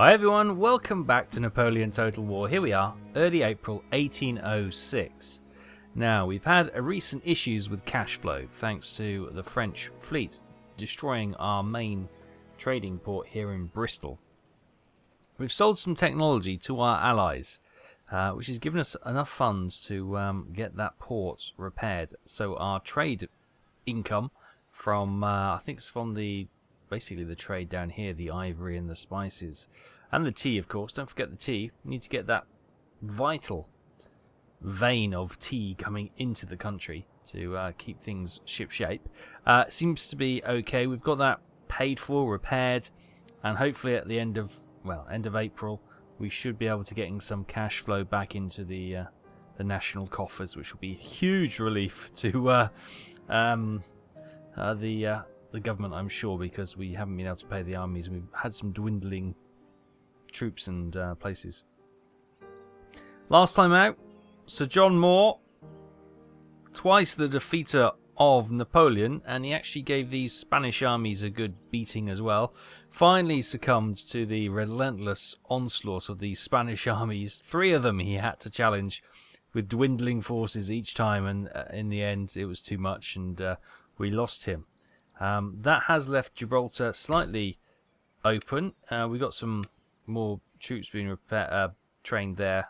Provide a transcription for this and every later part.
Hi everyone, welcome back to Napoleon Total War. Here we are, early April 1806. Now, we've had recent issues with cash flow thanks to the French fleet destroying our main trading port here in Bristol. We've sold some technology to our allies, which has given us enough funds to get that port repaired. So our trade income from, I think it's from basically the trade down here, the ivory and the spices, and the tea, of course. Don't forget the tea. We need to get that vital vein of tea coming into the country to keep things shipshape. Seems to be okay. We've got that paid for, repaired, and hopefully at the end of April, we should be able to getting some cash flow back into the national coffers, which will be a huge relief to the government, I'm sure, because we haven't been able to pay the armies. We've had some dwindling troops and places. Last time out, Sir John Moore, twice the defeater of Napoleon, and he actually gave these Spanish armies a good beating as well, finally succumbed to the relentless onslaught of these Spanish armies. 3 of them he had to challenge with dwindling forces each time, and in the end it was too much, and we lost him. That has left Gibraltar slightly open. We got some more troops being trained there.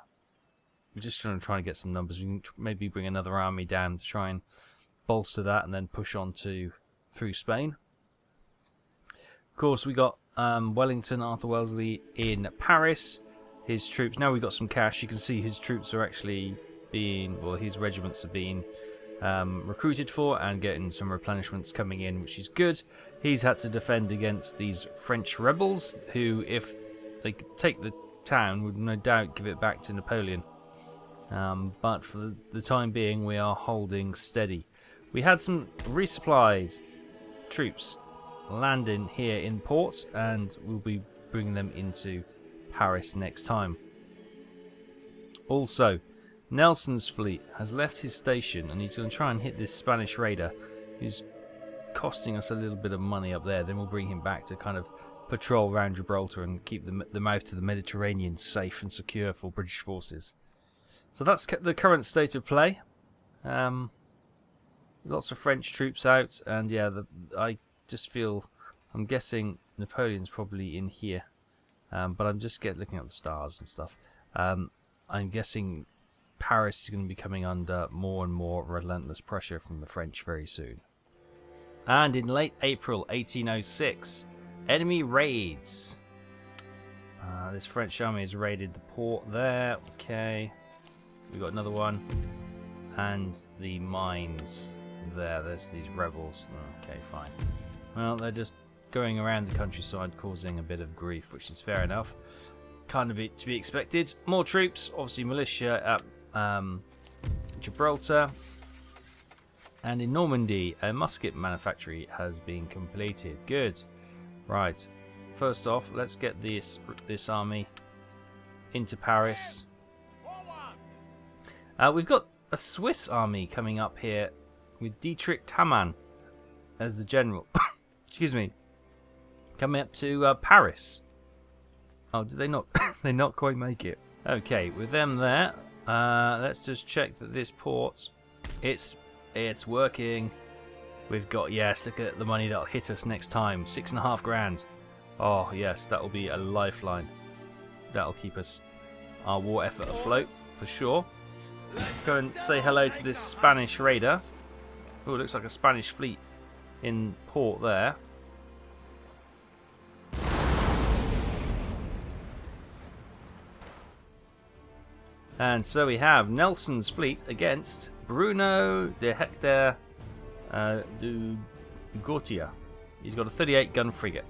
We're just trying to get some numbers. We can maybe bring another army down to try and bolster that, and then push on through Spain. Of course, we got Wellington, Arthur Wellesley in Paris. His troops. Now we've got some cash. You can see his troops are actually his regiments are being recruited for and getting some replenishments coming in, which is good. He's had to defend against these French rebels who, if they could take the town, would no doubt give it back to Napoleon. But for the time being, we are holding steady. We had some resupplied troops landing here in port, and we'll be bringing them into Paris next time. Also, Nelson's fleet has left his station, and he's going to try and hit this Spanish raider who's costing us a little bit of money up there. Then we'll bring him back to kind of patrol around Gibraltar and keep the mouth to the Mediterranean safe and secure for British forces. So that's the current state of play. Lots of French troops out, and yeah, I just feel, I'm guessing Napoleon's probably in here, but I'm just looking at the stars and stuff. I'm guessing Paris is going to be coming under more and more relentless pressure from the French very soon. And in late April 1806, enemy raids. This French army has raided the port there. Okay, we got another one, and the mines there. There's these rebels. Okay, fine. Well, they're just going around the countryside causing a bit of grief, which is fair enough. Kind of to be expected. More troops, obviously militia at Gibraltar, and in Normandy a musket manufactory has been completed. Good. Right, first off, let's get this army into Paris. We've got a Swiss army coming up here with Dietrich Tammann as the general. Excuse me. Coming up to Paris. Oh, did they not? They not quite make it. Okay, with them there. Let's just check that this port, it's working. We've got, yes, look at the money that'll hit us next time. 6.5 grand. Oh yes, that'll be a lifeline. That'll keep our war effort afloat for sure. Let's go and say hello to this Spanish raider. Oh, it looks like a Spanish fleet in port there. And so we have Nelson's fleet against Bruno de Hector du Gautier. He's got a 38 gun frigate.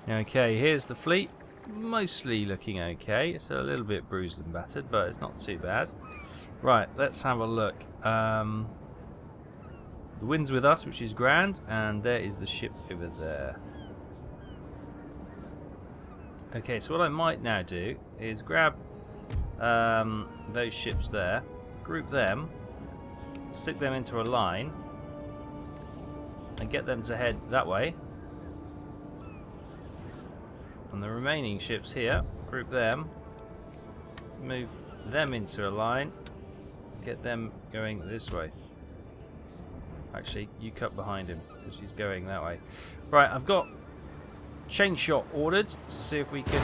Okay, here's the fleet. Mostly looking okay. It's a little bit bruised and battered, but it's not too bad. Right, let's have a look. The wind's with us, which is grand, and there is the ship over there. Okay, so what I might now do is grab those ships there, group them, stick them into a line, and get them to head that way. And the remaining ships here, group them, move them into a line, get them going this way. Actually, you cut behind him because he's going that way. Right, I've got chain shot ordered to see if we can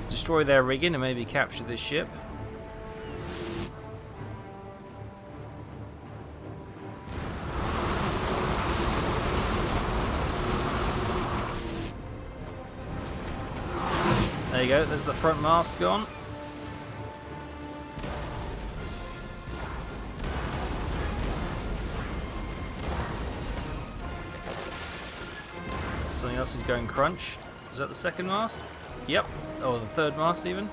destroy their rigging and maybe capture this ship. There you go, there's the front mast gone. Something else is going crunch. Is that the second mast? Yep. Oh, the third mast even.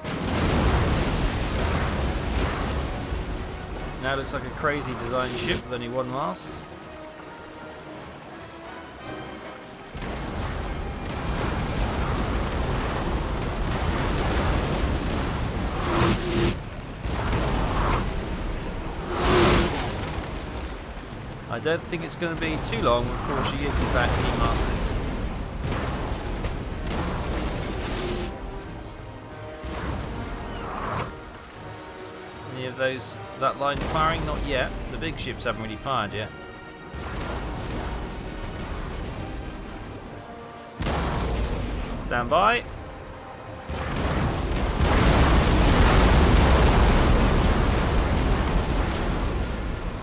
Now it looks like a crazy design ship with only one mast. I don't think it's going to be too long before she is in fact demasted. Any of those, that line firing? Not yet. The big ships haven't really fired yet. Stand by.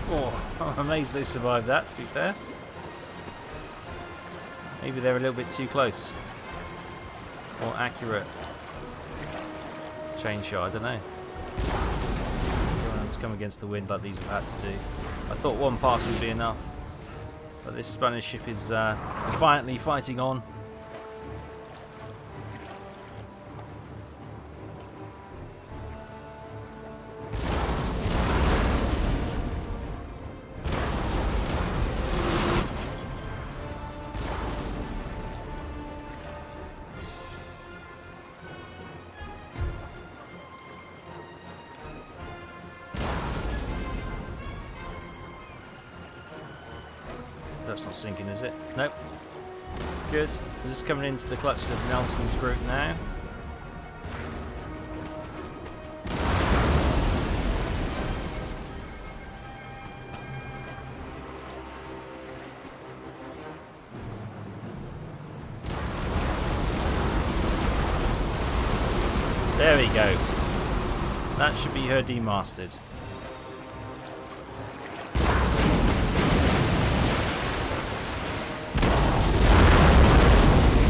Oh, I'm amazed they survived that, to be fair. Maybe they're a little bit too close. More accurate chain shot, I don't know. Come against the wind like these have had to do. I thought one pass would be enough, but this Spanish ship is defiantly fighting on. That's not sinking, is it? Nope. Good. This is coming into the clutches of Nelson's group now. There we go. That should be her demasted.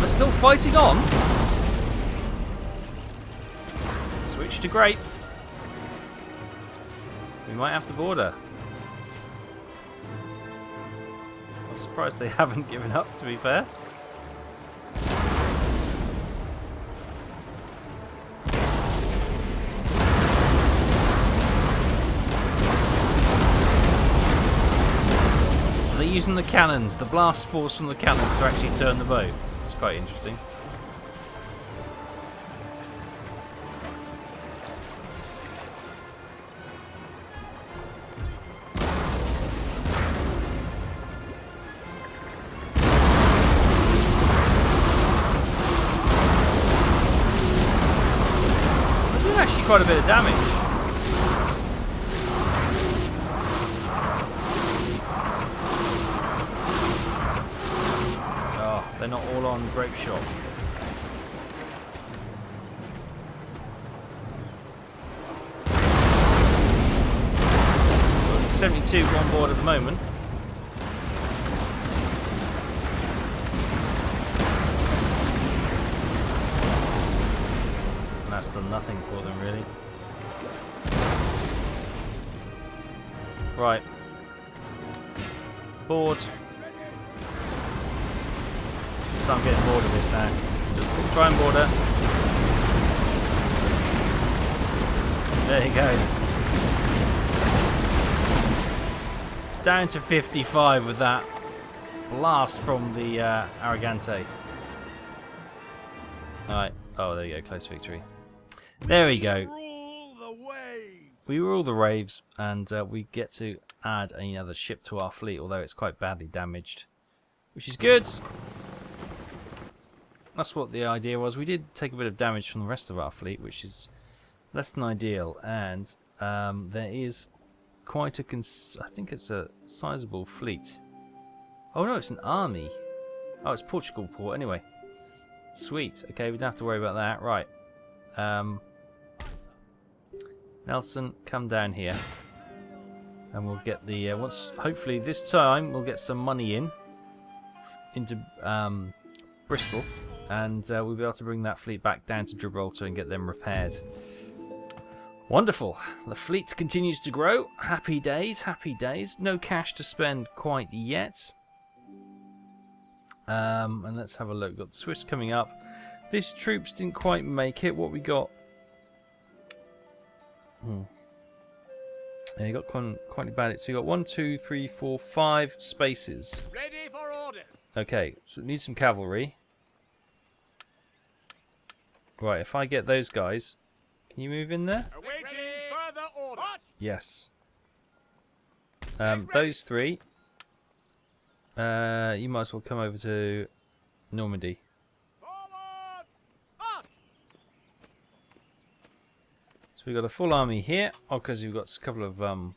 Still fighting on. Switch to grape. We might have to board her. I'm surprised they haven't given up, to be fair. They're using the cannons, the blast force from the cannons to actually turn the boat. It's quite interesting. They're doing actually quite a bit of damage. They're not all on grape shot. 72 on board at the moment. And that's done nothing for them, really. Right. Board. So I'm getting bored of this now. So just try and board her. There you go. Down to 55 with that blast from the Arrogante. Alright. Oh, there you go. Close victory. There we go. We rule the waves, and we get to add another ship to our fleet, although it's quite badly damaged, which is good. That's what the idea was. We did take a bit of damage from the rest of our fleet, which is less than ideal, and there is quite a I think it's a sizable fleet. Oh no, it's an army. Oh, it's Portugal port anyway. Sweet. Okay, we don't have to worry about that. Right. Nelson, come down here, and we'll get the hopefully this time we'll get some money into Bristol, and we'll be able to bring that fleet back down to Gibraltar and get them repaired. Wonderful. The fleet continues to grow. Happy days, happy days. No cash to spend quite yet. And let's have a look. Got the Swiss coming up. These troops didn't quite make it. What we got? Yeah, you got quite bad. So you got 1, 2, 3, 4, 5 spaces. Ready for orders. Okay, so we need some cavalry. Right, if I get those guys, can you move in there? Awaiting further orders. Yes. Those three. You might as well come over to Normandy. Forward. March. So we've got a full army here. Oh, because we've got a couple of we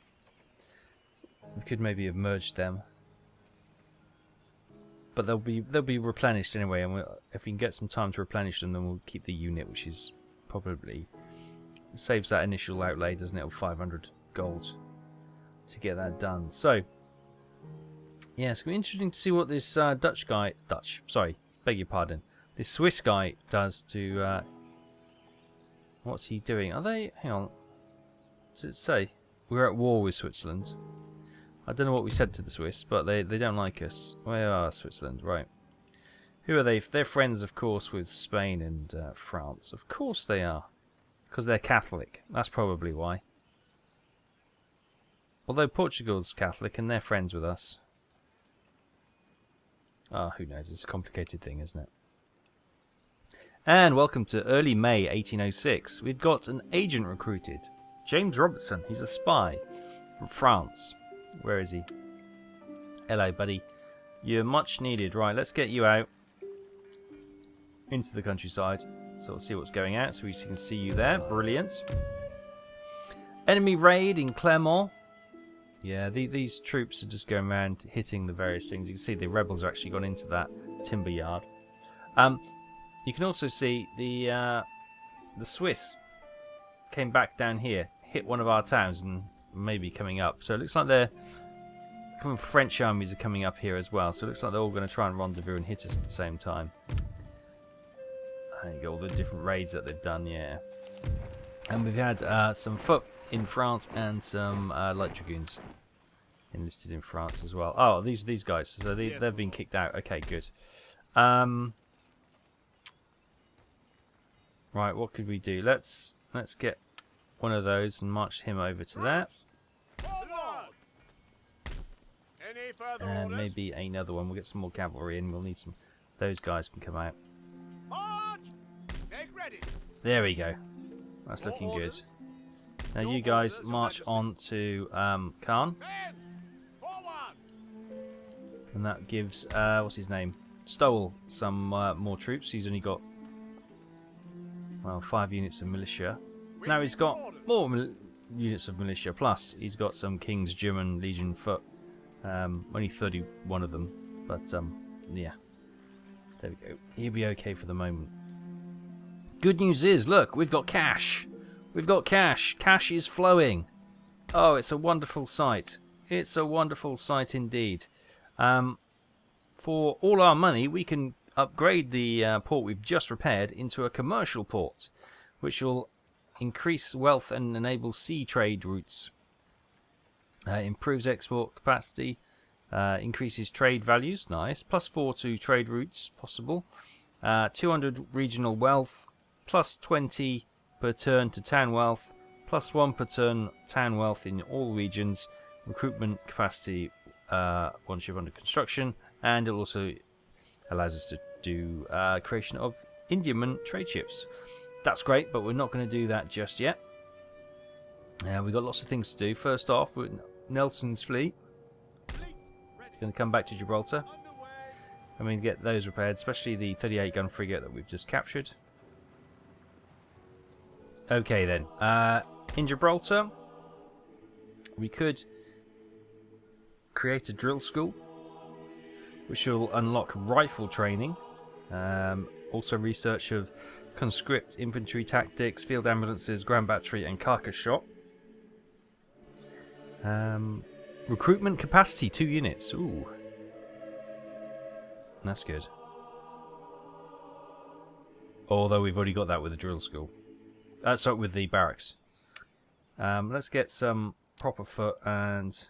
could maybe have merged them, but they'll be replenished anyway. And if we can get some time to replenish them, then we'll keep the unit, which is probably saves that initial outlay, doesn't it, of 500 gold to get that done. So. Yeah, it's going to be interesting to see what this this Swiss guy does to, what's he doing? Are they, hang on, does it say? We're at war with Switzerland. I don't know what we said to the Swiss, but they don't like us. Where are Switzerland? Right. Who are they? They're friends, of course, with Spain and France. Of course they are. Because they're Catholic. That's probably why. Although Portugal's Catholic and they're friends with us. Ah, who knows? It's a complicated thing, isn't it? And welcome to early May 1806. We've got an agent recruited. James Robertson. He's a spy from France. Where is he? Hello, buddy. You're much needed. Right, let's get you out into the countryside. So we'll see what's going out. So we can see you there. Brilliant. Enemy raid in Clermont. Yeah, these troops are just going around hitting the various things. You can see the rebels are actually gone into that timber yard. You can also see the Swiss came back down here, hit one of our towns, and maybe coming up. So it looks like they're French armies are coming up here as well. So it looks like they're all going to try and rendezvous and hit us at the same time. There you go, all the different raids that they've done. Yeah, and we've had some foot in France and some light dragoons enlisted in France as well. Oh, these guys. So they've been kicked out. Okay, good. Right, what could we do? Let's get one of those and march him over to that. And maybe another one. We'll get some more cavalry in. We'll need some. Those guys can come out. There we go. That's looking good. Now you guys march on to Khan. And that gives, what's his name? Stowell some more troops. He's only got, well, 5 units of militia. Now he's got more units of militia, plus he's got some King's German Legion foot. Only 31 of them, but yeah. There we go. He'll be okay for the moment. Good news is, look, we've got cash. We've got cash. Cash is flowing. Oh, it's a wonderful sight. It's a wonderful sight indeed. For all our money, we can upgrade the port we've just repaired into a commercial port, which will increase wealth and enable sea trade routes. Improves export capacity. Increases trade values. Nice. +4 to trade routes possible. 200 regional wealth. +20 per turn to town wealth. +1 per turn town wealth in all regions. Recruitment capacity, one ship under construction. And it also allows us to do creation of Indiaman trade ships. That's great, but we're not going to do that just yet. We've got lots of things to do. First off, with Nelson's fleet. Going to come back to Gibraltar. I mean, get those repaired, especially the 38 gun frigate that we've just captured. Okay then, in Gibraltar, we could create a drill school, which will unlock rifle training, also research of conscript infantry tactics, field ambulances, ground battery, and carcass shot. Recruitment capacity 2 units. Ooh, that's good. Although we've already got that with the drill school. Sorry, with the barracks. Let's get some proper foot and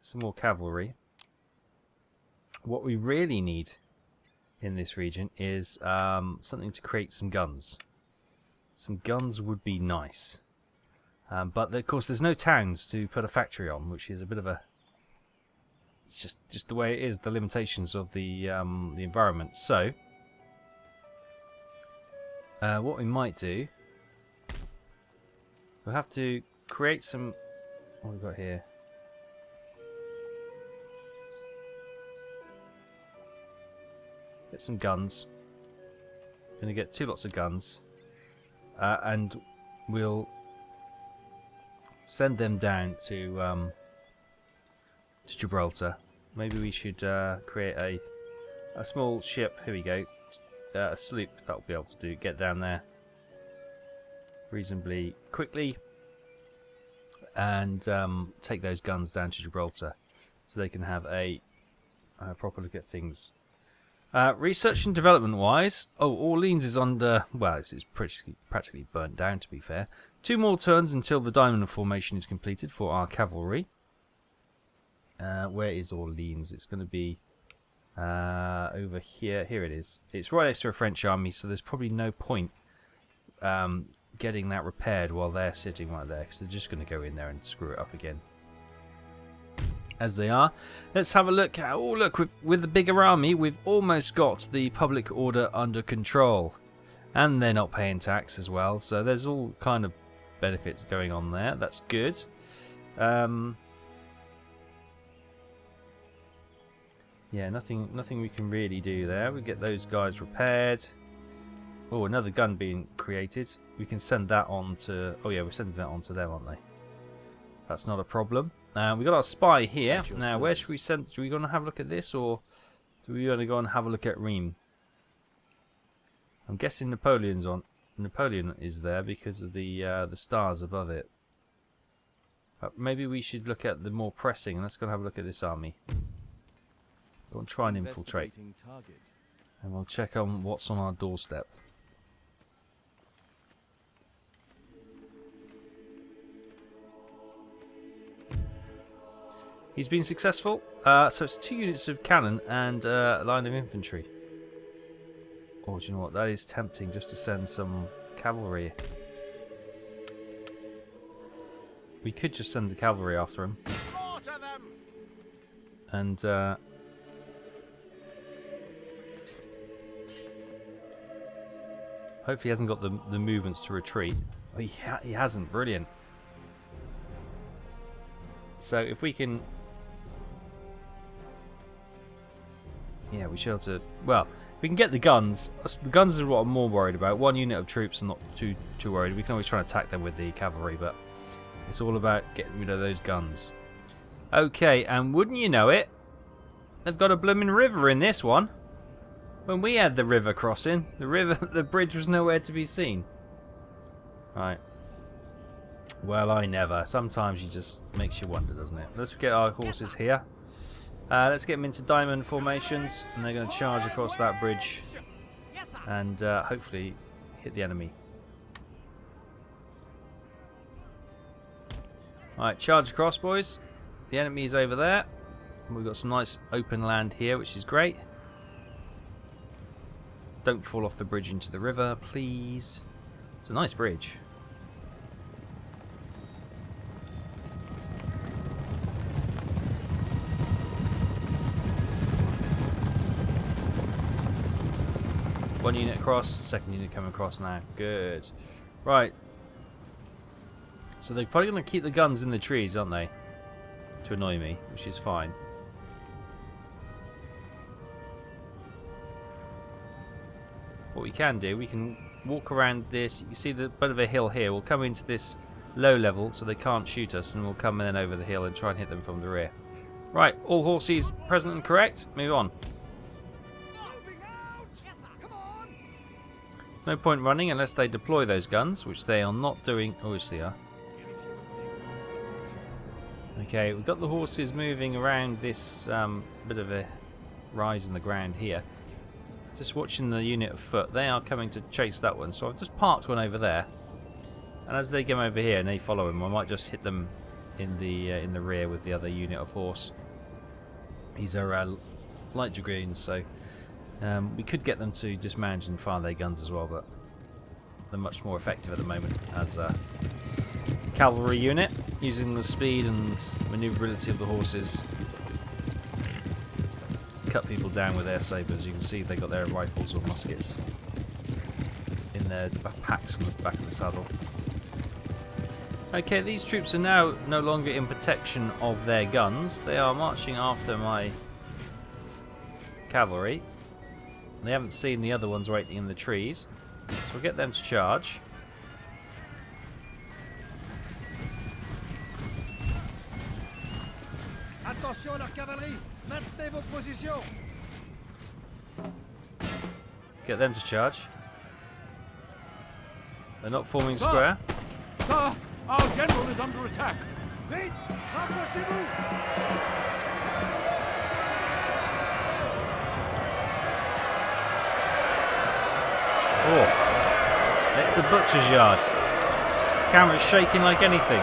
some more cavalry. What we really need in this region is something to create some guns. Some guns would be nice. But of course there's no towns to put a factory on, which is a bit of a... It's just the way it is, the limitations of the environment. So, what we might do... We'll have to create some... What have we got here? Get some guns. Gonna get 2 lots of guns. And we'll send them down to Gibraltar. Maybe we should create a small ship. Here we go. A sloop that'll be able to get down there reasonably quickly and take those guns down to Gibraltar so they can have a proper look at things. Research and development wise, Orleans is under, well, it's practically burnt down, to be fair. 2 more turns until the diamond formation is completed for our cavalry. Where is Orleans? It's going to be over here. Here it is. It's right next to a French army, so there's probably no point getting that repaired while they're sitting right there, because they're just going to go in there and screw it up again. As they are. Let's have a look. Oh, look, with the bigger army, we've almost got the public order under control. And they're not paying tax as well, so there's all kind of benefits going on there. That's good. Yeah, nothing we can really do there. We get those guys repaired. Oh, another gun being created. We can send that on to... Oh yeah, we're sending that on to them, aren't they? That's not a problem. We got our spy here. Now, where should we send? Do we going to have a look at this, or do we want to go and have a look at Rheims? I'm guessing Napoleon is there because of the stars above it. Maybe we should look at the more pressing. Let's go and have a look at this army. Go and try and infiltrate, and we'll check on what's on our doorstep. He's been successful, so it's 2 units of cannon and a line of infantry. Oh, do you know what? That is tempting, just to send some cavalry. We could just send the cavalry after him. And hopefully he hasn't got the movements to retreat. Oh, he hasn't. Brilliant. So if we can... Yeah, we should be able to... Well, if we can get the guns. The guns is what I'm more worried about. 1 unit of troops, I'm not too worried. We can always try and attack them with the cavalry, but it's all about getting rid of those guns. Okay, and wouldn't you know it, they've got a blooming river in this one. When we had the river crossing, the bridge was nowhere to be seen. Right. Well, I never. Sometimes it just makes you wonder, doesn't it? Let's get our horses here. Let's get them into diamond formations, and they're going to charge across that bridge and hopefully hit the enemy. Alright, charge across, boys. The enemy is over there. We've got some nice open land here, which is great. Don't fall off the bridge into the river, please. It's a nice bridge. One unit across, second unit coming across now. Good. Right. So they're probably going to keep the guns in the trees, aren't they? To annoy me, which is fine. what we can do, we can walk around this. You can see the bit of a hill here. We'll come into this low level so they can't shoot us, and we'll come in over the hill and try and hit them from the rear. Right, all horses present and correct. Move on. No point running unless they deploy those guns, which they are not doing. Oh, yes, they are. Okay, we've got the horses moving around this bit of a rise in the ground here. Just watching the unit of foot. They are coming to chase that one, so I've just parked one over there. And as they come over here and they follow him, I might just hit them in the rear with the other unit of horse. These are light dragoons, so we could get them to dismount and fire their guns as well, but they're much more effective at the moment as a cavalry unit, using the speed and maneuverability of the horses to cut people down with their sabres. You can see they got their rifles or muskets in their packs on the back of the saddle. Okay, these troops are now no longer in protection of their guns. They are marching after my cavalry. They haven't seen the other ones waiting in the trees, so we'll get them to charge. Attention la cavalerie! Maintenez vos positions! Get them to charge. They're not forming square. Sir, our general is under attack. Vite, rapprochez-vous! Oh, it's a butcher's yard. Camera's shaking like anything.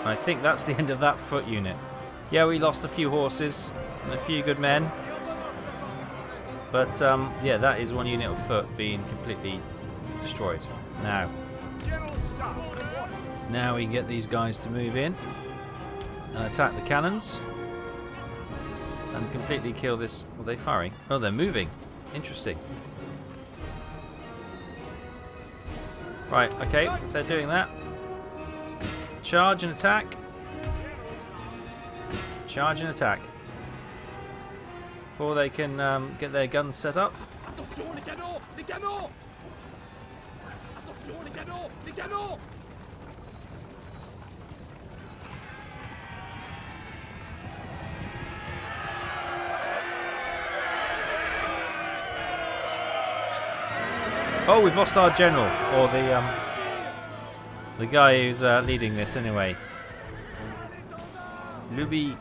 I think that's the end of that foot unit. Yeah, we lost a few horses and a few good men. But yeah, that is one unit of foot being completely destroyed. Now we can get these guys to move in and attack the cannons and completely kill this. Are they firing? Oh, they're moving. Interesting. Right, okay, if they're doing that, charge and attack. Charge and attack. Before they can get their guns set up. Attention les canons! Les canons! Attention les canons! Les canons! Oh, we've lost our general, or the guy who's leading this anyway. Louis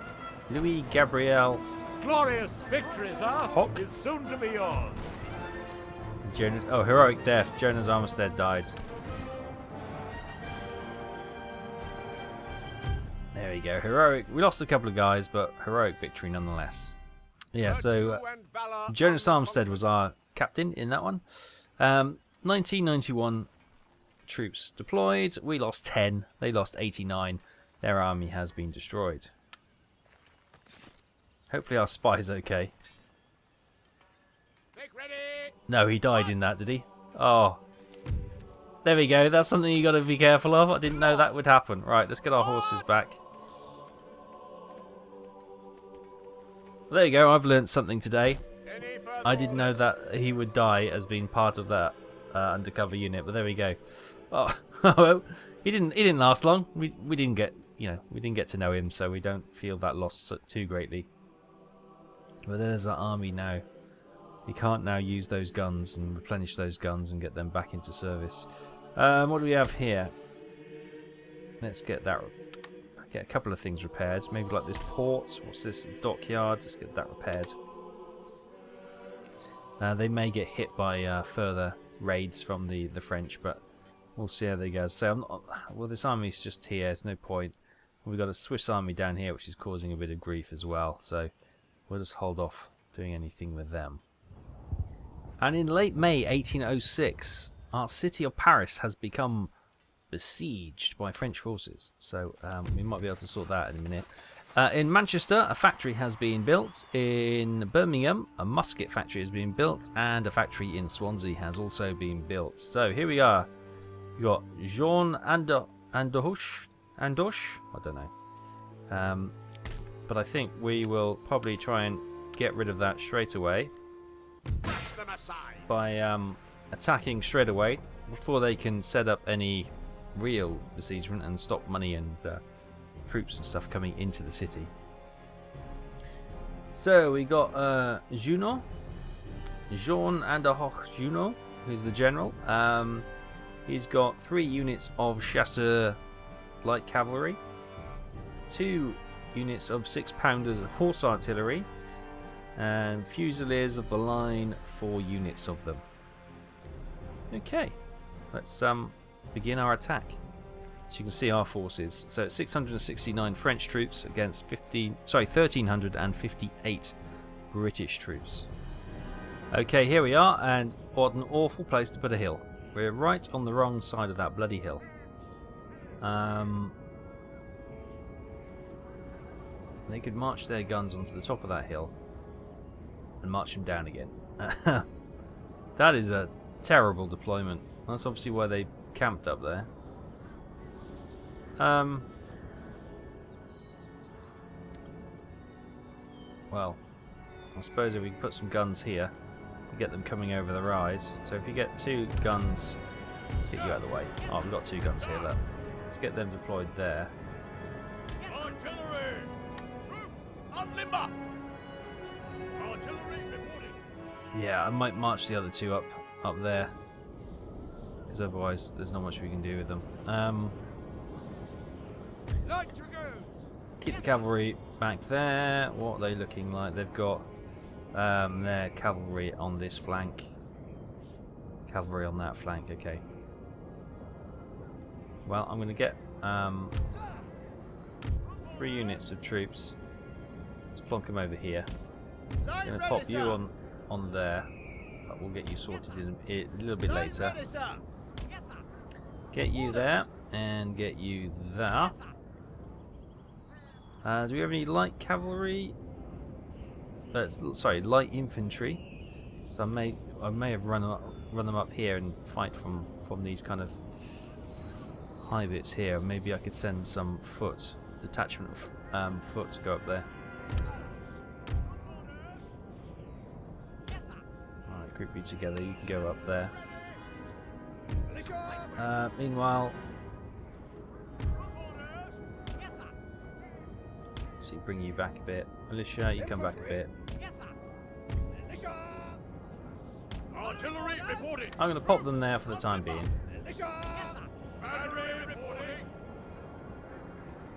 Gabriel. Glorious victory, sir, Hock. is soon to be yours. Jonas, oh, heroic death. Jonas Armistead died. There we go. Heroic. We lost a couple of guys, but heroic victory nonetheless. Yeah. So Jonas Armistead was our captain in that one. 1991 troops deployed. We lost 10. They lost 89. Their army has been destroyed. Hopefully our spy's okay. Make ready. No, he died in that, did he? Oh. There we go. That's something you got to be careful of. I didn't know that would happen. Right, let's get our horses back. There you go. I've learned something today. I didn't know that he would die as being part of that undercover unit, but there we go. Oh, well, he didn't last long. We didn't get to know him, so we don't feel that loss too greatly. But there's our army now. We can't now use those guns and replenish those guns and get them back into service. What do we have here? Let's get that. Get a couple of things repaired. Maybe like this port. What's this? Dockyard. Let's get that repaired. They may get hit by further raids from the French, but we'll see how they go. So well, this army's just here. There's no point. We've got a Swiss army down here, which is causing a bit of grief as well. So we'll just hold off doing anything with them. And in late May 1806, our city of Paris has become besieged by French forces. So we might be able to sort that in a minute. In Manchester, a factory has been built. In Birmingham, a musket factory has been built. And a factory in Swansea has also been built. So here we are. You got Jean Andoche, I don't know. But I think we will probably try and get rid of that straight away by attacking straight away before they can set up any real besiegement and stop money and troops and stuff coming into the city. So we got Jean Anderhoch Junot, who's the general. He's got 3 units of chasseur light cavalry, 2 units of 6-pounders horse artillery, and fusiliers of the line, 4 units of them. Okay, let's begin our attack. So you can see our forces. So it's 669 French troops against 1,358 British troops. Okay, here we are, and what an awful place to put a hill. We're right on the wrong side of that bloody hill. They could march their guns onto the top of that hill and march them down again. That is a terrible deployment. That's obviously why they camped up there. Well, I suppose if we put some guns here, we get them coming over the rise. So if you get 2 guns, let's get you out of the way. Oh, we've got 2 guns here, look. Let's get them deployed there. Artillery! On limber! Artillery reporting! Yeah, I might march the other 2 up there, because otherwise there's not much we can do with them. Light dragoons! Keep the cavalry back there. What are they looking like? They've got their cavalry on this flank. Cavalry on that flank, okay. Well, I'm going to get 3 units of troops. Let's plonk them over here. I'm going to pop you on there. But we'll get you sorted in a little bit later. Get you there and get you there. Do we have any light cavalry? Sorry, light infantry. So I may have run them up here and fight from these kind of high bits here. Maybe I could send some detachment of foot to go up there. Alright, group you together. You can go up there. Meanwhile, so bring you back a bit. Militia, you come back a bit. Artillery reporting! I'm going to pop them there for the time being. Battery reporting!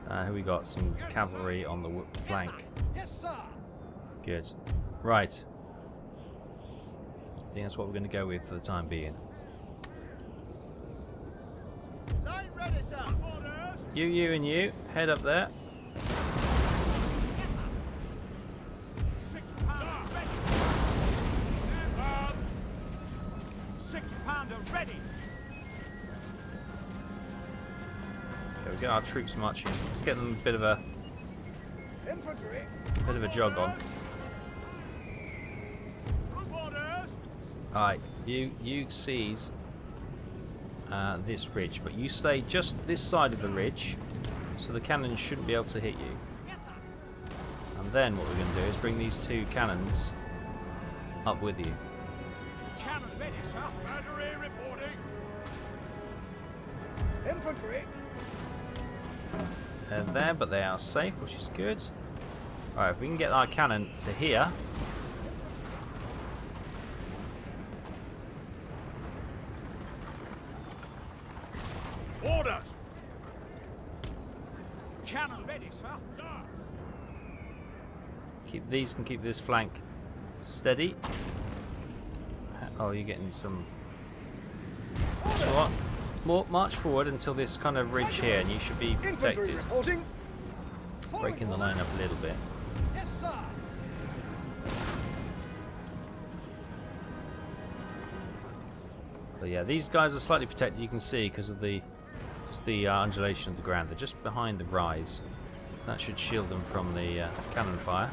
Here we got some cavalry on the flank. Yes, sir! Good. Right. I think that's what we're going to go with for the time being. Line ready, sir! You and you, head up there. 6-pounder ready! 6-pounder ready! Okay, we get our troops marching. Let's get them a bit of a jog on. Alright, you seize this ridge, but you stay just this side of the ridge, so the cannons shouldn't be able to hit you. And then what we're going to do is bring these 2 cannons up with you. Cannon ready, sir! Battery reporting! Infantry! They're there, but they are safe, which is good. Alright, if we can get our cannon to here. Orders! Cannon ready, sir! Sir! These can keep this flank steady. Oh, you're getting some. So what? More march forward until this kind of ridge here, and you should be protected. Breaking the line up a little bit. Yes, sir! But yeah, these guys are slightly protected. You can see because of the undulation of the ground. They're just behind the rise, so that should shield them from the cannon fire.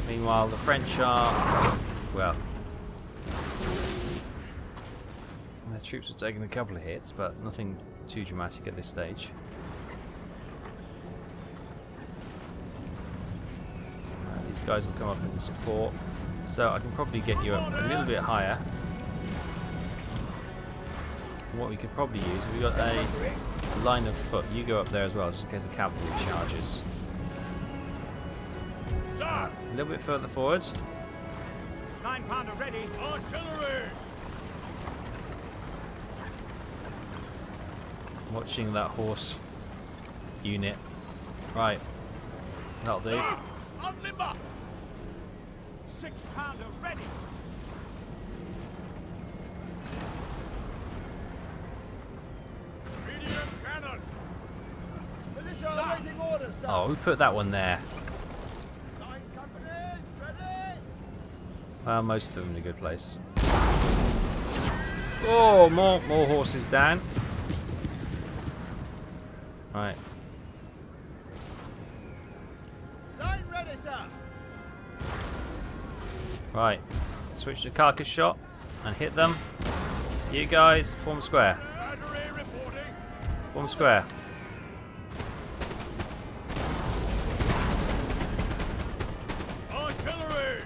Meanwhile, the French are, well, troops are taking a couple of hits, but nothing too dramatic at this stage. These guys will come up in support, so I can probably get you up a little bit higher. What we could probably use, if we've got a line of foot, you go up there as well, just in case of cavalry charges. A little bit further forwards. 9-pounder ready. Artillery. Watching that horse unit. Right, that'll do. On limber. 6-pounder ready. Medium cannon. Militia awaiting orders, sir. Oh, we put that one there. 9 companies ready. Well, most of them in a good place. Oh, more horses down. Right. Line ready, sir. Right. Switch to carcass shot and hit them. You guys form square. Battery reporting. Form square. Artillery.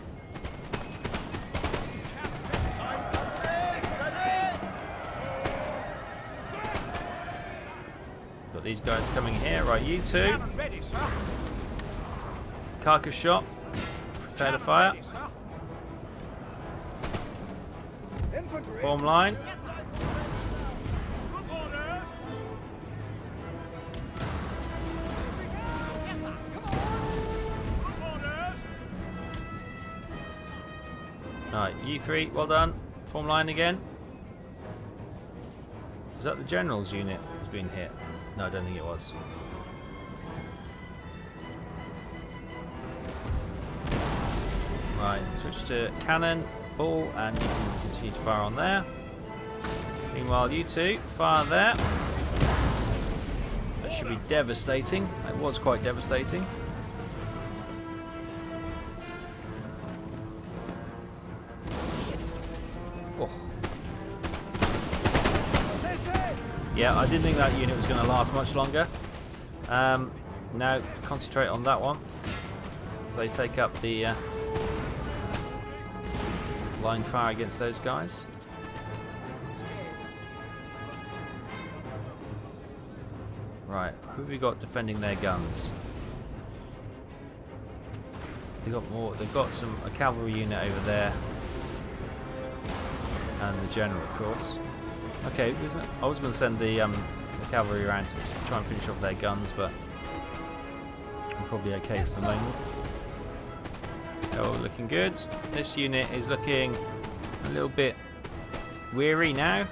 Got these guys coming here. Right, you two. Cannon ready, sir. Carcass shot. Prepare to fire. Ready, sir. Infantry. Form line. Good orders. Yes, sir. Come on. Good orders. Right, you three. Well done. Form line again. Was that the general's unit who's been hit? No, I don't think it was. Right, switch to cannon, ball, and you can continue to fire on there. Meanwhile, you two, fire there. That should be devastating. It was quite devastating. Oh. Yeah, I didn't think that unit was going to last much longer. Now, concentrate on that one. As they take up the line fire against those guys. Right, who have we got defending their guns? They've got more. They've got a cavalry unit over there, and the general, of course. Okay, I was going to send the cavalry around to try and finish off their guns, but I'm probably okay for the moment. Oh, looking good. This unit is looking a little bit weary now.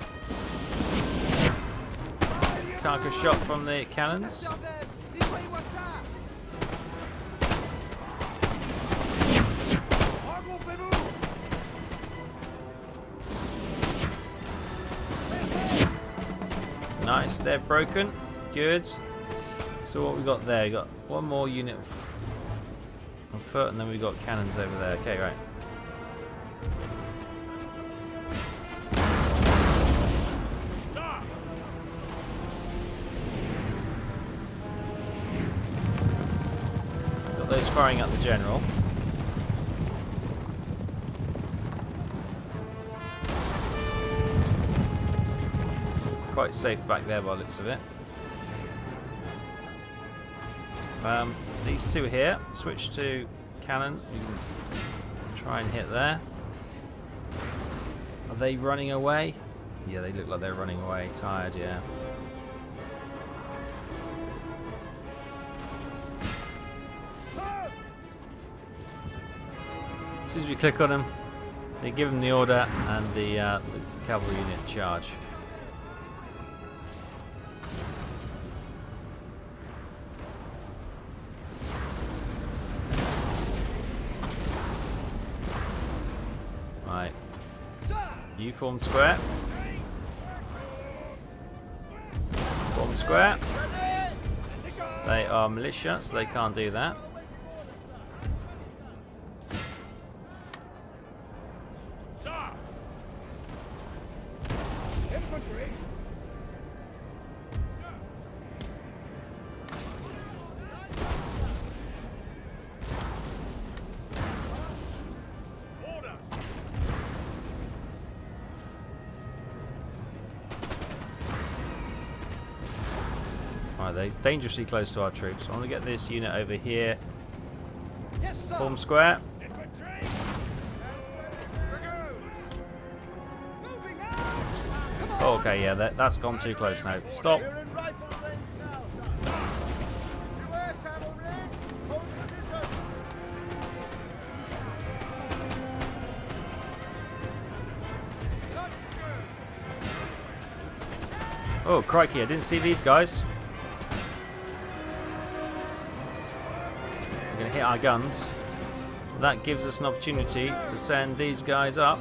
Carcass shot from the cannons. Nice, they're broken. Good. So what we got there? We got one more unit on foot, and then we've got cannons over there. Okay, right. Got those firing at the general. Quite safe back there by the looks of it. These two here, switch to cannon. You can try and hit there. Are they running away? Yeah, they look like they're running away. Tired, yeah. As soon as we click on them, they give them the order, and the cavalry unit charge. Right. You form square. Form square. They are militia, so they can't do that. Infantry! Right, they're dangerously close to our troops. I want to get this unit over here. Yes, sir! Form square. Infantry! Moving out! Come on! Oh, okay, yeah, that's gone too close now. Stop. We're in rifle range now, sir. Beware, cavalry! Hold position! Not good! Oh, crikey, I didn't see these guys. We're going to hit our guns. That gives us an opportunity to send these guys up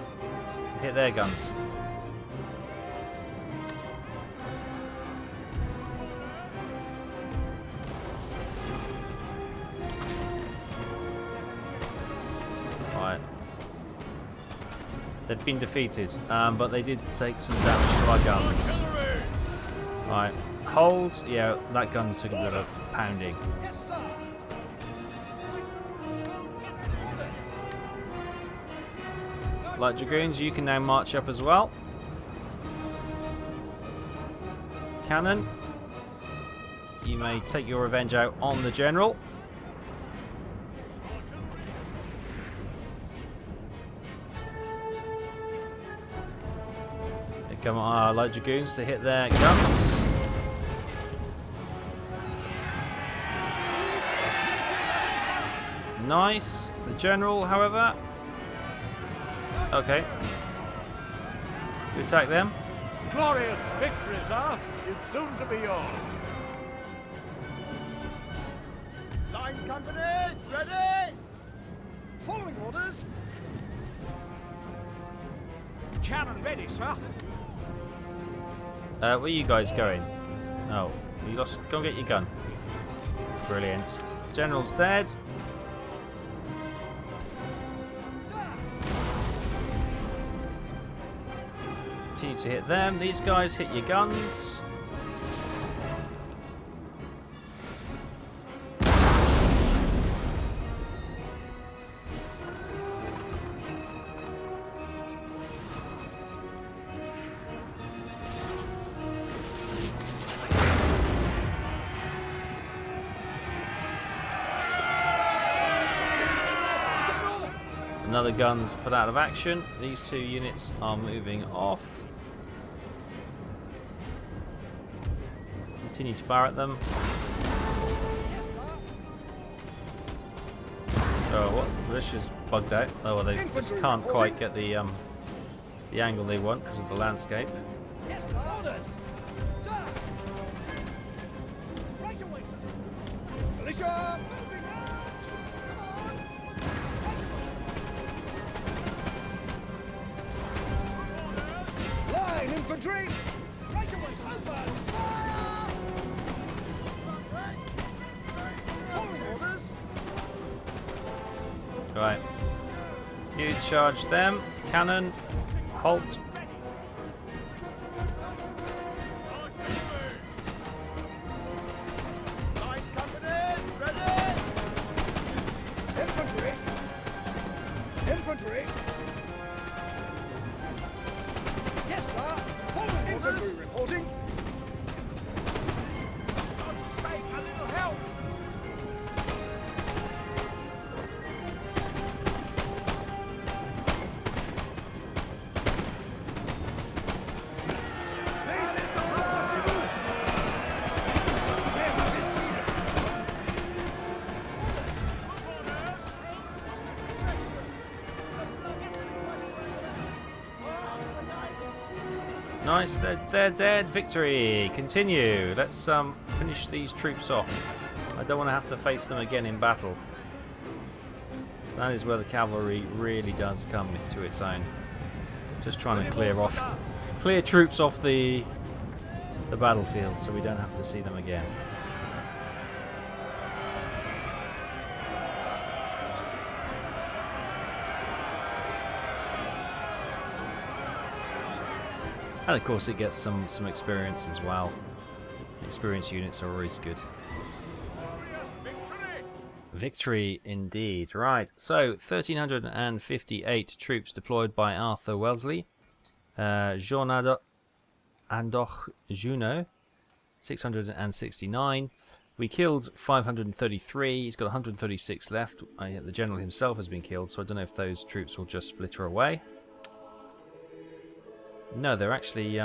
and hit their guns. Right. They'd been defeated, but they did take some damage to our guns. Artillery! Right. Hold. Yeah, that gun took a bit of a pounding. Yes, sir! Light Dragoons, you can now march up as well. Cannon, you may take your revenge out on the general. Here come our Light Dragoons to hit their guns. Nice. The general, however. Okay. We attack them. Glorious victory, sir, is soon to be yours. Line companies, ready? Following orders! Cannon ready, sir. Where are you guys going? Oh, you lost. Go and get your gun. Brilliant. General's dead. Continue to hit them. These guys hit your guns. Another gun's put out of action. These two units are moving off. Continue to fire at them. Oh, what? This is bugged out. Oh, well, they just can't quite get the angle they want because of the landscape. Yes, sir! Orders! Sir! Right away, sir! Militia! Moving out! Come on! Line infantry! Right away, sir! Open fire! Following orders! Right. You charge them. Cannon. Halt. Line companies, ready? Infantry! Infantry! Yes, sir! Following infantry reporting! God's sake, a little help! Nice, they're dead. Victory. Continue. Let's finish these troops off. I don't want to have to face them again in battle. So that is where the cavalry really does come into its own. Just trying to clear troops off the battlefield so we don't have to see them again. And of course it gets some experience as well. Experience units are always good. Glorious victory! Victory indeed. Right, so 1,358 troops deployed by Arthur Wellesley. Jornado Andoch Juno, 669. We killed 533. He's got 136 left. The general himself has been killed, so I don't know if those troops will just flitter away. No, they're actually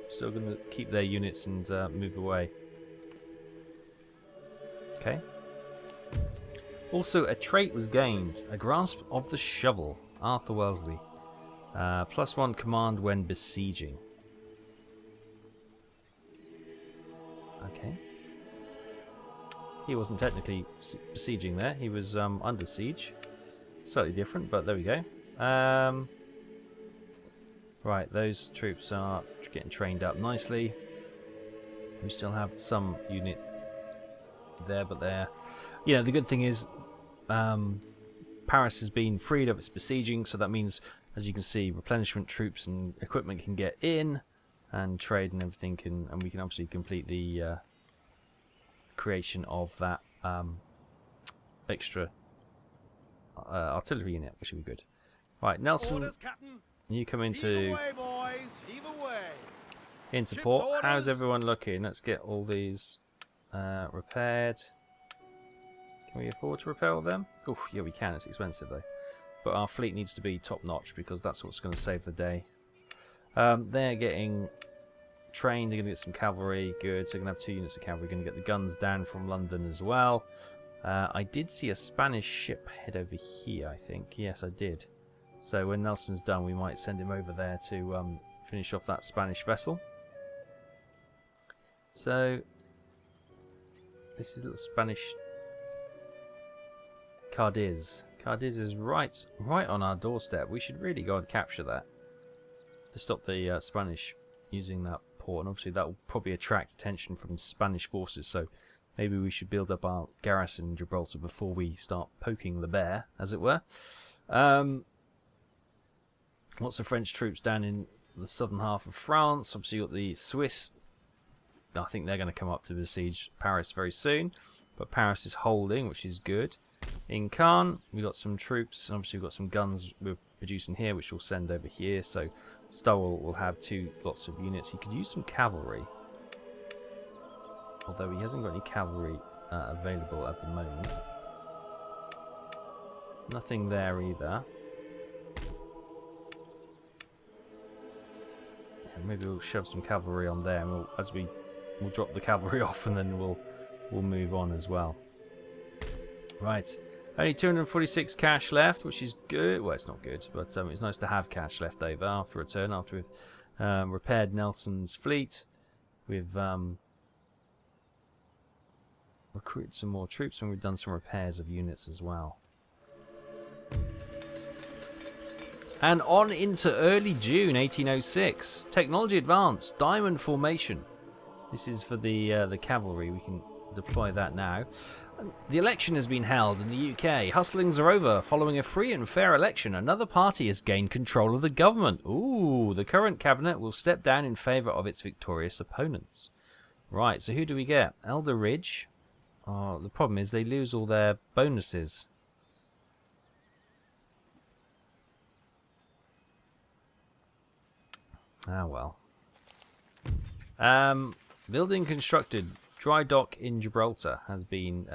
still going to keep their units and move away. Okay. Also, a trait was gained. A grasp of the shovel. Arthur Wellesley. +1 command when besieging. Okay. He wasn't technically besieging there. He was under siege. Slightly different, but there we go. Right, those troops are getting trained up nicely. We still have some unit there, but they're... You know, the good thing is Paris has been freed of its besieging, so that means, as you can see, replenishment troops and equipment can get in, and trade and everything can... And we can obviously complete the creation of that extra artillery unit, which would be good. Right, Nelson... Orders, Captain. You come Heave into away, boys. Heave away. into Ship's port. orders. How's everyone looking? Let's get all these repaired. Can we afford to repair all them? Oh, yeah, we can. It's expensive though. But our fleet needs to be top notch because that's what's going to save the day. They're getting trained. They're going to get some cavalry. Good. So they're going to have 2 units of cavalry. Going to get the guns down from London as well. I did see a Spanish ship head over here, I think. Yes, I did. So when Nelson's done, we might send him over there to finish off that Spanish vessel. So this is a little Spanish Cadiz. Cadiz is right on our doorstep. We should really go and capture that to stop the Spanish using that port. And obviously that will probably attract attention from Spanish forces. So maybe we should build up our garrison in Gibraltar before we start poking the bear, as it were. Lots of French troops down in the southern half of France. Obviously, you've got the Swiss. I think they're going to come up to besiege Paris very soon. But Paris is holding, which is good. In Caen, we've got some troops. And obviously, we've got some guns we're producing here, which we'll send over here. So Stowell will have lots of units. He could use some cavalry. Although he hasn't got any cavalry available at the moment. Nothing there either. Maybe we'll shove some cavalry on there, and we'll drop the cavalry off, and then we'll move on as well. Right, only 246 cash left, which is good. Well, it's not good, but it's nice to have cash left over after a turn. After we've repaired Nelson's fleet, we've recruited some more troops, and we've done some repairs of units as well. And on into early June 1806. Technology advanced. Diamond formation. This is for the cavalry. We can deploy that now. The election has been held in the UK. Hustlings are over. Following a free and fair election, another party has gained control of the government. Ooh, the current cabinet will step down in favour of its victorious opponents. Right, so who do we get? Elder Ridge. Oh, the problem is they lose all their bonuses. Ah, well. Building constructed. Dry dock in Gibraltar has been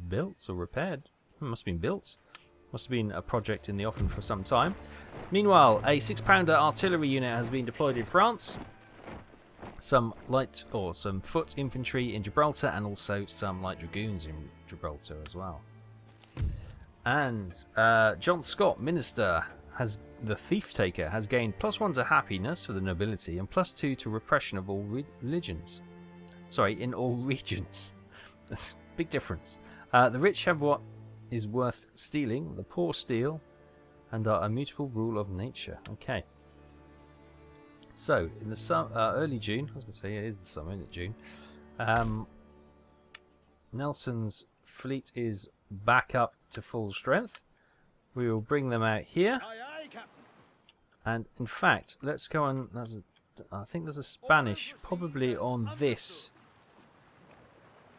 built or repaired. Must have been built. Must have been a project in the offing for some time. Meanwhile, a 6-pounder artillery unit has been deployed in France. Some light or some foot infantry in Gibraltar, and also some light dragoons in Gibraltar as well. And John Scott, Minister, the Thief Taker, has gained +1 to happiness for the nobility and +2 to repression of all religions. Sorry, in all regions. That's a big difference. The rich have what is worth stealing, the poor steal, and are a mutable rule of nature. Okay. So, in the early June, I was going to say it is the summer, isn't it, June? Nelson's fleet is back up to full strength. We will bring them out here. Aye, aye, Captain. And in fact, let's go on. I think there's a Spanish probably on this.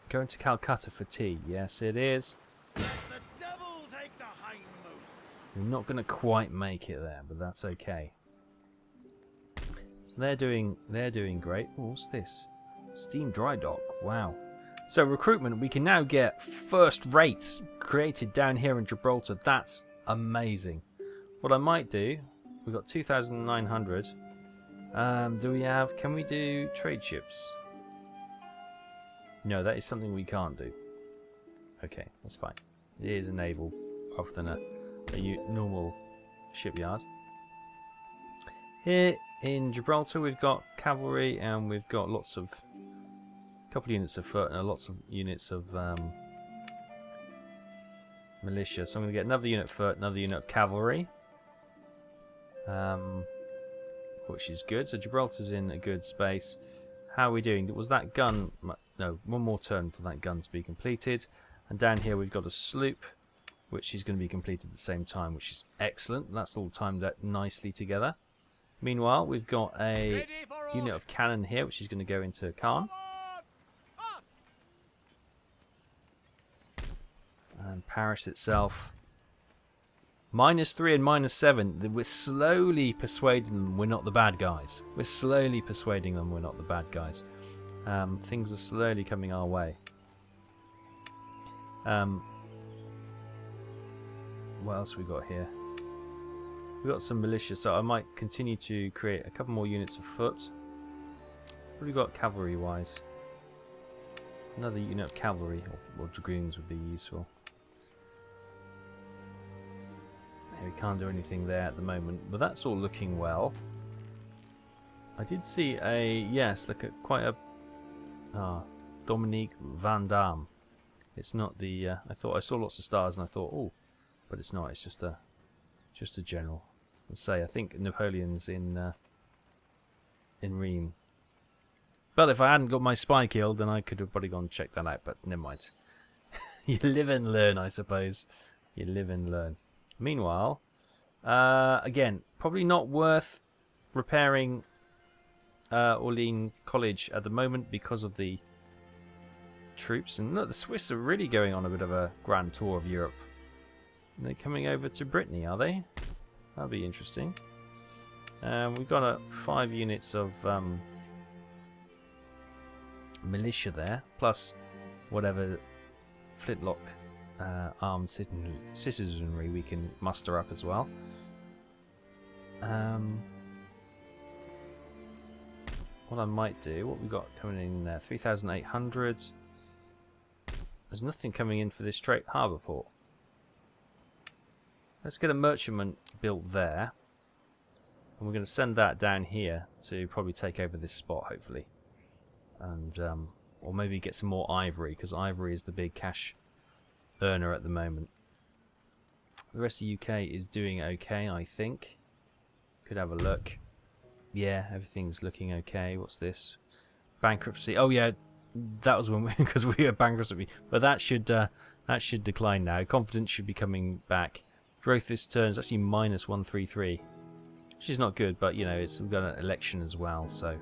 Going to Calcutta for tea. Yes, it is. The devil take the hindmost. We're not going to quite make it there, but that's okay. So they're doing great. Oh, what's this? Steam dry dock. Wow. So recruitment, we can now get first rates created down here in Gibraltar. That's amazing. What I might do, we've got 2,900. Can we do trade ships? No, that is something we can't do. Okay, that's fine. It is a naval rather than a normal shipyard. Here in Gibraltar we've got cavalry and we've got a couple units of foot and lots of units of militia. So I'm going to get another unit of foot, another unit of cavalry. Which is good. So Gibraltar's in a good space. How are we doing? Was that gun... No, one more turn for that gun to be completed. And down here we've got a sloop, which is going to be completed at the same time, which is excellent. That's all timed out nicely together. Meanwhile, we've got a unit of cannon here, which is going to go into Caen. And Paris itself... -3 and -7. We're slowly persuading them we're not the bad guys. We're slowly persuading them we're not the bad guys. Things are slowly coming our way. What else have we got here? We've got some militia, so I might continue to create a couple more units of foot. What have we got cavalry-wise? Another unit of cavalry, or dragoons would be useful. We can't do anything there at the moment, but that's all looking well. I did see quite a Dominique Van Damme. It's not the I saw lots of stars and I thought, oh, but it's not. It's just a general. Let's say I think Napoleon's in Rheims. But if I hadn't got my spy killed, then I could have probably gone and checked that out. But never mind. You live and learn, I suppose. You live and learn. Meanwhile, again, probably not worth repairing Orleans College at the moment because of the troops. And look, the Swiss are really going on a bit of a grand tour of Europe. They're coming over to Brittany, are they? That'll be interesting. We've got 5 units of militia there, plus whatever flintlock armed citizenry we can muster up as well. What I might do, what we got coming in there, 3,800. There's nothing coming in for this harbour port. Let's get a merchantman built there, and we're going to send that down here to probably take over this spot, hopefully, and or maybe get some more ivory, because ivory is the big cash earner at the moment. The rest of the UK is doing okay, I think. Could have a look. Yeah, everything's looking okay. What's this? Bankruptcy. Oh yeah, that was when because we were bankruptcy. But that should decline now. Confidence should be coming back. Growth this turn is actually -133, which is not good. But you know, we've got an election as well. So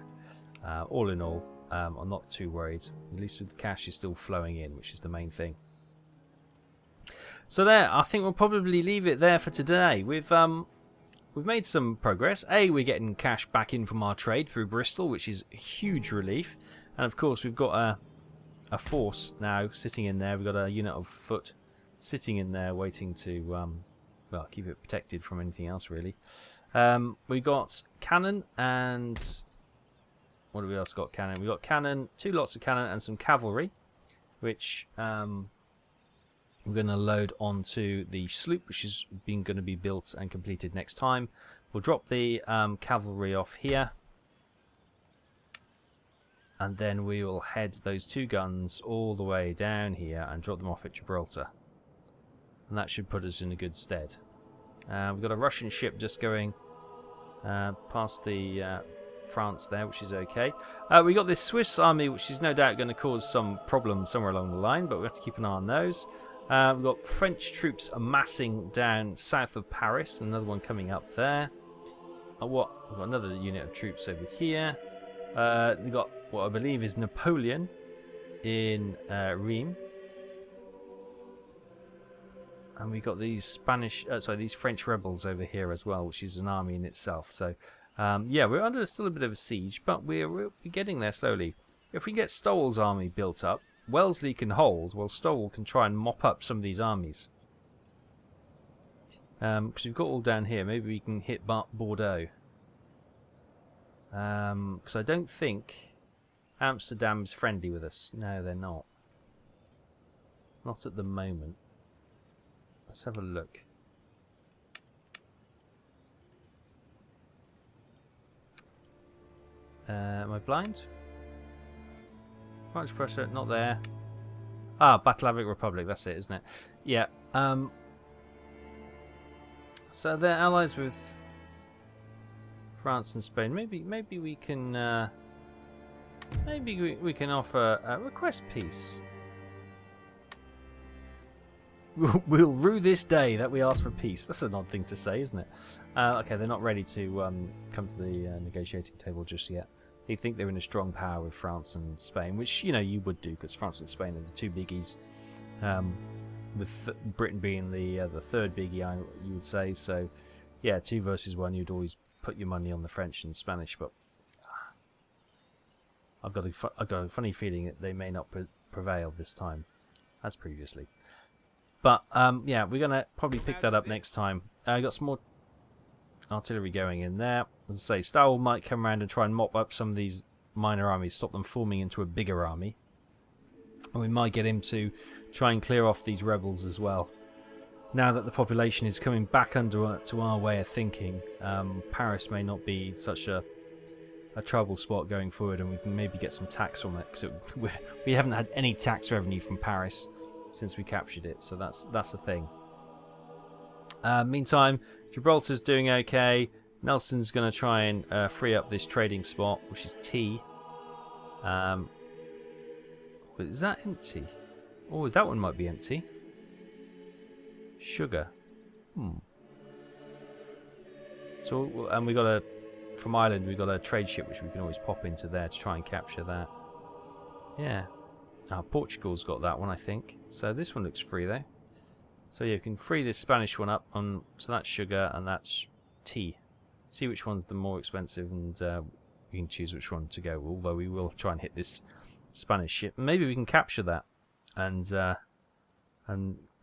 all in all, I'm not too worried. At least with the cash is still flowing in, which is the main thing. So there, I think we'll probably leave it there for today. We've made some progress. We're getting cash back in from our trade through Bristol, which is a huge relief. And of course, we've got a force now sitting in there. We've got a unit of foot sitting in there, waiting to well, keep it protected from anything else, really. We got cannon and what have we else got? Cannon. We got cannon, 2 lots of cannon and some cavalry, which we're going to load onto the sloop, which is going to be built and completed next time. We'll drop the cavalry off here, and then we will head those 2 guns all the way down here and drop them off at Gibraltar. And that should put us in a good stead. We've got a Russian ship just going past the France there, which is okay. We got this Swiss army, which is no doubt going to cause some problems somewhere along the line, but we have to keep an eye on those. We've got French troops amassing down south of Paris, another one coming up there. We've got another unit of troops over here. We've got what I believe is Napoleon in Rheims. And we got these these French rebels over here as well, which is an army in itself. So, yeah, we're under still a bit of a siege, but we're getting there slowly. If we get Stowell's army built up, Wellesley can hold, while Stowell can try and mop up some of these armies. Because we've got all down here. Maybe we can hit Bordeaux. Because I don't think Amsterdam's friendly with us. No, they're not. Not at the moment. Let's have a look. Am I blind? Much pressure, not there. Ah, Battle Republic, that's it, isn't it? Yeah. So they're allies with France and Spain. Maybe we can we can offer request peace. We'll rue this day that we asked for peace. That's an odd thing to say, isn't it? Okay, they're not ready to come to the negotiating table just yet. They think they're in a strong power with France and Spain, which, you know, you would do, because France and Spain are the two biggies, with Britain being the third biggie, you would say. So, yeah, 2 versus 1, you'd always put your money on the French and Spanish, but I've got a funny feeling that they may not prevail this time, as previously. But, yeah, we're going to probably pick that up next time. I got some more artillery going in there. As I say, Stowell might come around and try and mop up some of these minor armies, stop them forming into a bigger army. And we might get him to try and clear off these rebels as well. Now that the population is coming back to our way of thinking, Paris may not be such a trouble spot going forward, and we can maybe get some tax from it, because we haven't had any tax revenue from Paris since we captured it, so that's the thing. Meantime, Gibraltar's doing okay. Nelson's going to try and free up this trading spot, which is tea. But is that empty? Oh, that one might be empty. Sugar. So, and we got from Ireland, we got a trade ship which we can always pop into there to try and capture that. Yeah. Portugal's got that one, I think. So this one looks free though. So yeah, you can free this Spanish one up on. So that's sugar and that's tea. See which one's the more expensive, and we can choose which one to go. Although we will try and hit this Spanish ship. Maybe we can capture that and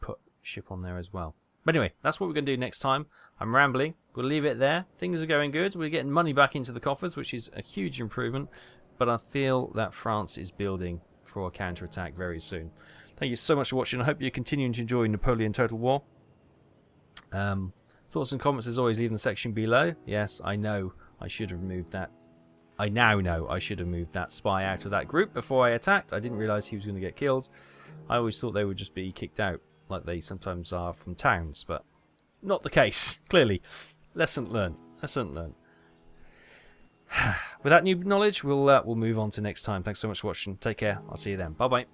put ship on there as well. But anyway, that's what we're going to do next time. I'm rambling. We'll leave it there. Things are going good. We're getting money back into the coffers, which is a huge improvement. But I feel that France is building for a counter-attack very soon. Thank you so much for watching. I hope you're continuing to enjoy Napoleon Total War. Thoughts and comments, as always, leave in the section below. Yes, I know I should have moved that. I now know I should have moved that spy out of that group before I attacked. I didn't realise he was going to get killed. I always thought they would just be kicked out, like they sometimes are from towns, but not the case, clearly. Lesson learned. Lesson learned. With that new knowledge, we'll move on to next time. Thanks so much for watching. Take care. I'll see you then. Bye-bye.